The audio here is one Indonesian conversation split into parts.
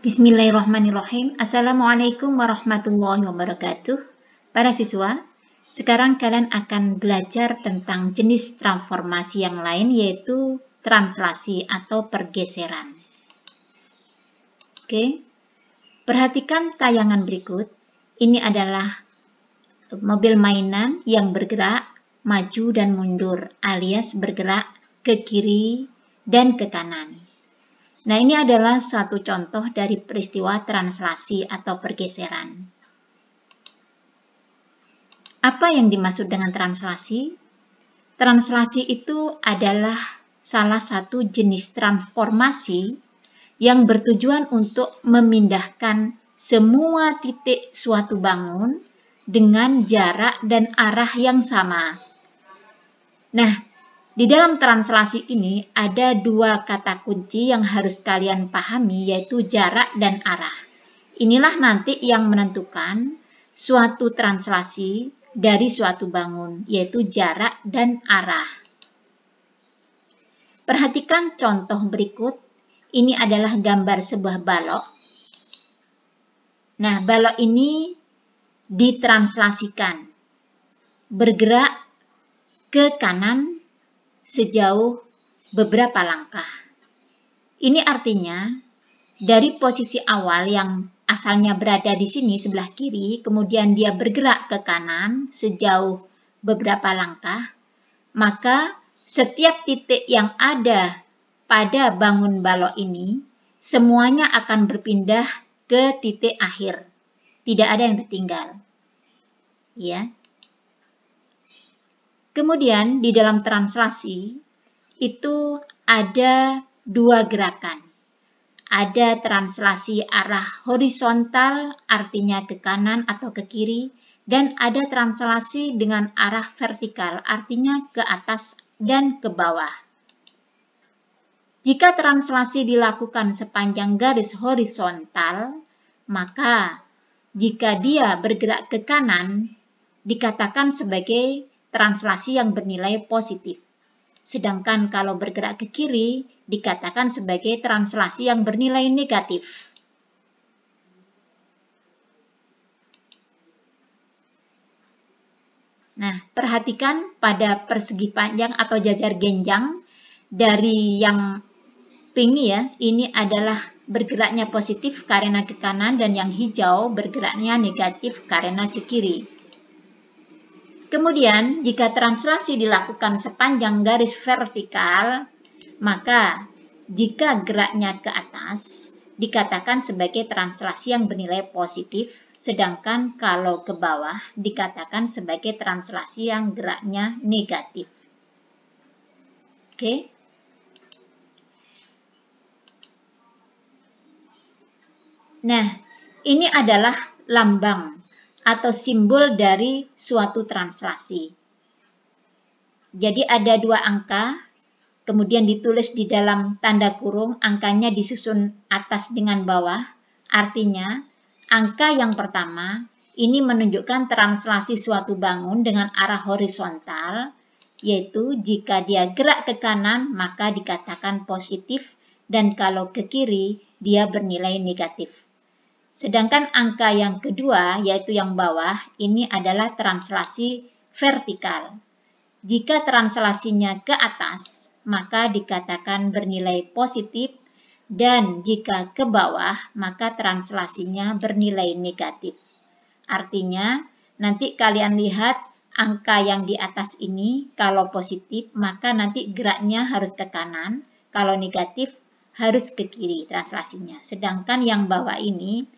Bismillahirrahmanirrahim. Assalamualaikum warahmatullahi wabarakatuh. Para siswa, sekarang kalian akan belajar tentang jenis transformasi yang lain, yaitu translasi atau pergeseran. Oke, perhatikan tayangan berikut. Ini adalah mobil mainan yang bergerak maju dan mundur, alias bergerak ke kiri dan ke kanan. Nah, ini adalah suatu contoh dari peristiwa translasi atau pergeseran. Apa yang dimaksud dengan translasi? Translasi itu adalah salah satu jenis transformasi yang bertujuan untuk memindahkan semua titik suatu bangun dengan jarak dan arah yang sama. Nah, di dalam translasi ini ada dua kata kunci yang harus kalian pahami, yaitu jarak dan arah. Inilah nanti yang menentukan suatu translasi dari suatu bangun, yaitu jarak dan arah. Perhatikan contoh berikut. Ini adalah gambar sebuah balok. Nah, balok ini ditranslasikan, bergerak ke kanan sejauh beberapa langkah. Ini artinya dari posisi awal yang asalnya berada di sini sebelah kiri, kemudian dia bergerak ke kanan sejauh beberapa langkah, maka setiap titik yang ada pada bangun balok ini semuanya akan berpindah ke titik akhir. Tidak ada yang tertinggal. Ya. Kemudian di dalam translasi itu ada dua gerakan. Ada translasi arah horizontal, artinya ke kanan atau ke kiri, dan ada translasi dengan arah vertikal, artinya ke atas dan ke bawah. Jika translasi dilakukan sepanjang garis horizontal, maka jika dia bergerak ke kanan, dikatakan sebagai translasi yang bernilai positif. Sedangkan kalau bergerak ke kiri, dikatakan sebagai translasi yang bernilai negatif. Nah, perhatikan pada persegi panjang atau jajar genjang dari yang pink ya, ini adalah bergeraknya positif karena ke kanan, dan yang hijau bergeraknya negatif karena ke kiri. Kemudian, jika translasi dilakukan sepanjang garis vertikal, maka jika geraknya ke atas, dikatakan sebagai translasi yang bernilai positif, sedangkan kalau ke bawah, dikatakan sebagai translasi yang geraknya negatif. Oke. Nah, ini adalah lambang atau simbol dari suatu translasi. Jadi ada dua angka, kemudian ditulis di dalam tanda kurung, angkanya disusun atas dengan bawah. Artinya, angka yang pertama ini menunjukkan translasi suatu bangun dengan arah horizontal, yaitu jika dia gerak ke kanan maka dikatakan positif, dan kalau ke kiri dia bernilai negatif. Sedangkan angka yang kedua, yaitu yang bawah, ini adalah translasi vertikal. Jika translasinya ke atas, maka dikatakan bernilai positif, dan jika ke bawah, maka translasinya bernilai negatif. Artinya, nanti kalian lihat angka yang di atas ini, kalau positif, maka nanti geraknya harus ke kanan, kalau negatif harus ke kiri translasinya. Sedangkan yang bawah ini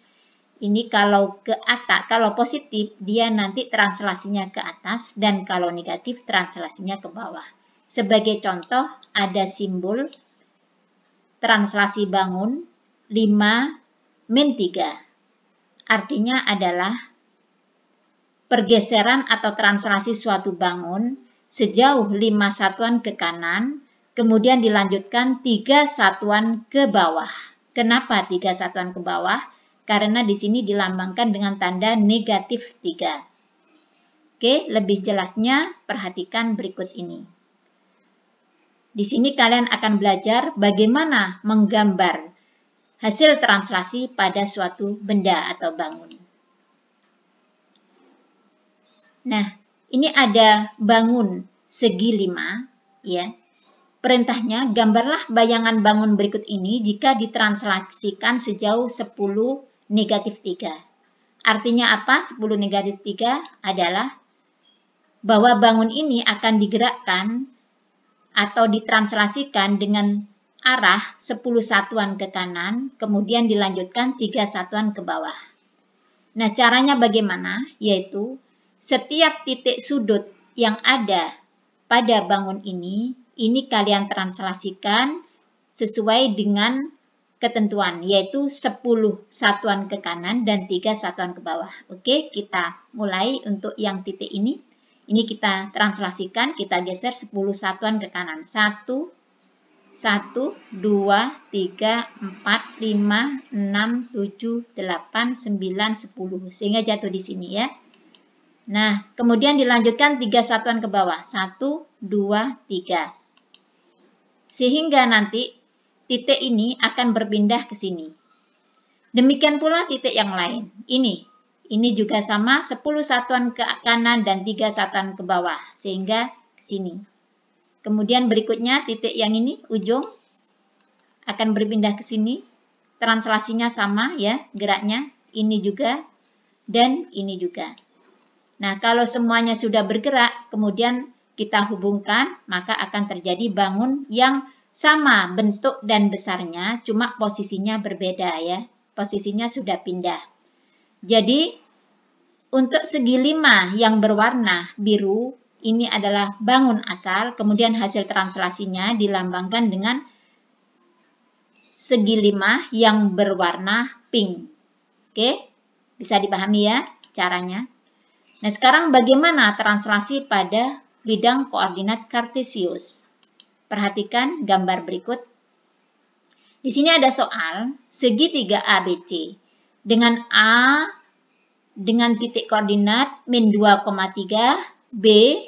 kalau ke atas, kalau positif dia nanti translasinya ke atas, dan kalau negatif translasinya ke bawah. Sebagai contoh ada simbol translasi bangun 5-3. Artinya adalah pergeseran atau translasi suatu bangun sejauh 5 satuan ke kanan, kemudian dilanjutkan 3 satuan ke bawah. Kenapa 3 satuan ke bawah? Karena di sini dilambangkan dengan tanda negatif 3. Oke, lebih jelasnya perhatikan berikut ini. Di sini kalian akan belajar bagaimana menggambar hasil translasi pada suatu benda atau bangun. Nah, ini ada bangun segi 5, ya. Perintahnya, gambarlah bayangan bangun berikut ini jika ditranslasikan sejauh 10 negatif 3. Artinya apa? 10 negatif 3 adalah bahwa bangun ini akan digerakkan atau ditranslasikan dengan arah 10 satuan ke kanan, kemudian dilanjutkan 3 satuan ke bawah. Nah, caranya bagaimana? Yaitu setiap titik sudut yang ada pada bangun ini kalian translasikan sesuai dengan ketentuan, yaitu 10 satuan ke kanan dan 3 satuan ke bawah. Oke, kita mulai untuk yang titik ini. Ini kita translasikan, kita geser 10 satuan ke kanan. 1, 2, 3, 4, 5, 6, 7, 8, 9, 10. Sehingga jatuh di sini ya. Nah, kemudian dilanjutkan 3 satuan ke bawah. 1, 2, 3. Sehingga nanti titik ini akan berpindah ke sini. Demikian pula titik yang lain. Ini juga sama, 10 satuan ke kanan dan 3 satuan ke bawah. Sehingga ke sini. Kemudian berikutnya titik yang ini, ujung, akan berpindah ke sini. Translasinya sama ya, geraknya. Ini juga dan ini juga. Nah, kalau semuanya sudah bergerak, kemudian kita hubungkan, maka akan terjadi bangun yang sama bentuk dan besarnya, cuma posisinya berbeda ya. Posisinya sudah pindah. Jadi, untuk segi 5 yang berwarna biru, ini adalah bangun asal, kemudian hasil translasinya dilambangkan dengan segi 5 yang berwarna pink. Oke, bisa dipahami ya caranya. Nah, sekarang bagaimana translasi pada bidang koordinat kartesius? Perhatikan gambar berikut. Di sini ada soal segitiga ABC dengan A dengan titik koordinat min 2,3, B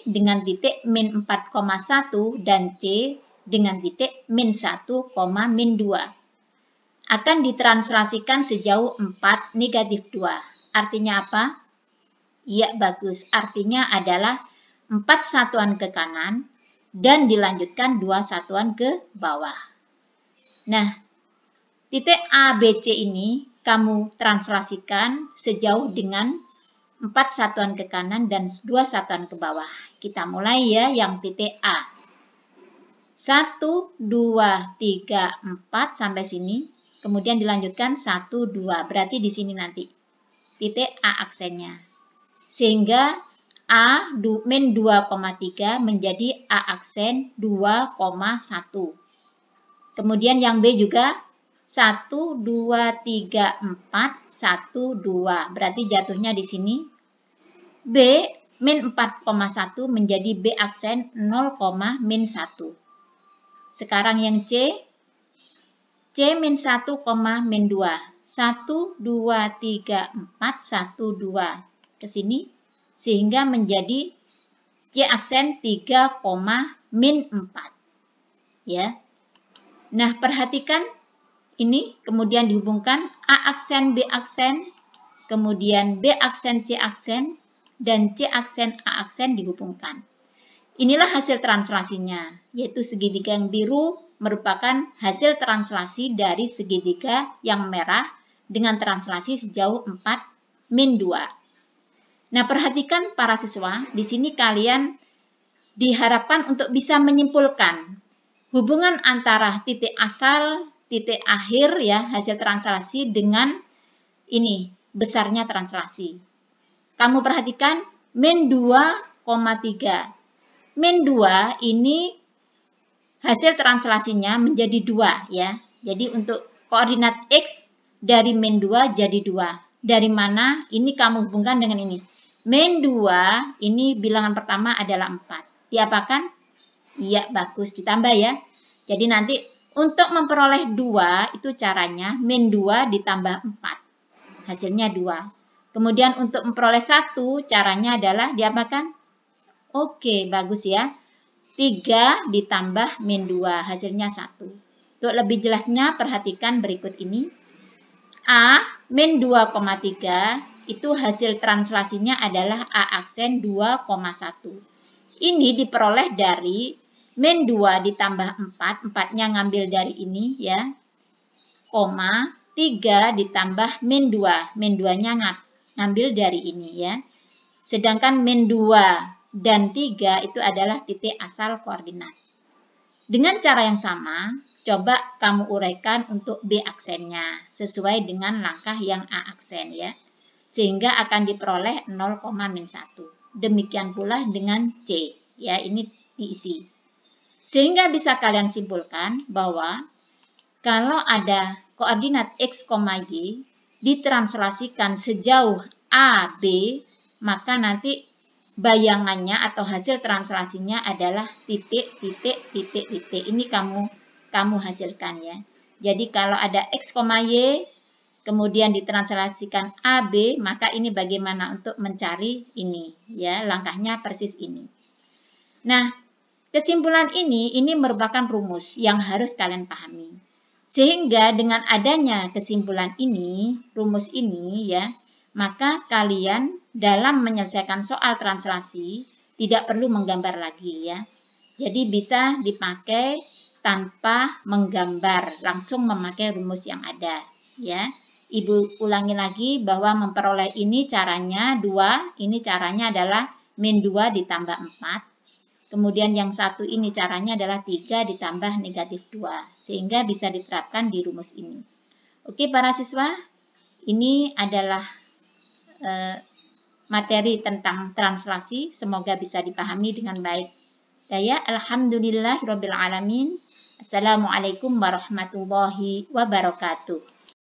dengan titik min 4,1 dan C dengan titik min 1, min 2. Akan ditranslasikan sejauh 4 negatif 2. Artinya apa? Ya, bagus. Artinya adalah 4 satuan ke kanan dan dilanjutkan 2 satuan ke bawah. Nah, titik A, B, C ini kamu translasikan sejauh dengan 4 satuan ke kanan dan 2 satuan ke bawah. Kita mulai ya yang titik A. 1, 2, 3, 4 sampai sini. Kemudian dilanjutkan 1, 2. Berarti di sini nanti titik A aksennya. Sehingga A min 2,3 menjadi A aksen 2,1. Kemudian yang B juga 1, 2, 3, 4, 1, 2. Berarti jatuhnya di sini. B min 4,1 menjadi B aksen 0, min 1. Sekarang yang C min 1, min 2. 1, 2, 3, 4, 1, 2. Ke sini. Sehingga menjadi C aksen 3, min 4. Ya. Nah, perhatikan ini kemudian dihubungkan A aksen, B aksen, kemudian B aksen, C aksen, dan C aksen, A aksen dihubungkan. Inilah hasil translasinya, yaitu segitiga yang biru merupakan hasil translasi dari segitiga yang merah dengan translasi sejauh 4, min 2. Nah, perhatikan para siswa, di sini kalian diharapkan untuk bisa menyimpulkan hubungan antara titik asal, titik akhir ya, hasil translasi dengan ini, besarnya translasi. Kamu perhatikan min 2,3. Min 2 ini hasil translasinya menjadi 2 ya. Jadi untuk koordinat X dari min 2 jadi 2. Dari mana? Ini kamu hubungkan dengan ini. Min 2 ini bilangan pertama adalah 4. Diapakan? Iya, bagus. Ditambah ya. Jadi nanti untuk memperoleh 2 itu caranya min 2 ditambah 4. Hasilnya 2. Kemudian untuk memperoleh 1 caranya adalah diapakan? Oke, bagus ya. 3 ditambah min 2. Hasilnya 1. Untuk lebih jelasnya perhatikan berikut ini. A min 2,3 itu hasil translasinya adalah A aksen 2,1. Ini diperoleh dari min 2 ditambah 4, 4-nya ngambil dari ini ya, koma 3 ditambah min 2, min 2-nya ngambil dari ini ya. Sedangkan min 2 dan 3 itu adalah titik asal koordinat. Dengan cara yang sama, coba kamu uraikan untuk B aksennya sesuai dengan langkah yang A aksen ya. Sehingga akan diperoleh 0,-1. Demikian pula dengan C ya, ini diisi. Sehingga bisa kalian simpulkan bahwa kalau ada koordinat X, Y ditranslasikan sejauh A, B, maka nanti bayangannya atau hasil translasinya adalah titik. Ini kamu hasilkan ya. Jadi kalau ada X, Y, kemudian ditranslasikan AB, maka ini bagaimana untuk mencari ini ya, langkahnya persis ini. Nah, kesimpulan ini merupakan rumus yang harus kalian pahami. Sehingga dengan adanya kesimpulan ini, rumus ini ya, maka kalian dalam menyelesaikan soal translasi tidak perlu menggambar lagi ya. Jadi bisa dipakai tanpa menggambar, langsung memakai rumus yang ada ya. Ibu ulangi lagi bahwa memperoleh ini caranya 2, ini caranya adalah min 2 ditambah 4. Kemudian yang satu ini caranya adalah 3 ditambah negatif 2. Sehingga bisa diterapkan di rumus ini. Oke para siswa, ini adalah materi tentang translasi. Semoga bisa dipahami dengan baik. Ya, alhamdulillahirabbil alamin. Assalamualaikum warahmatullahi wabarakatuh.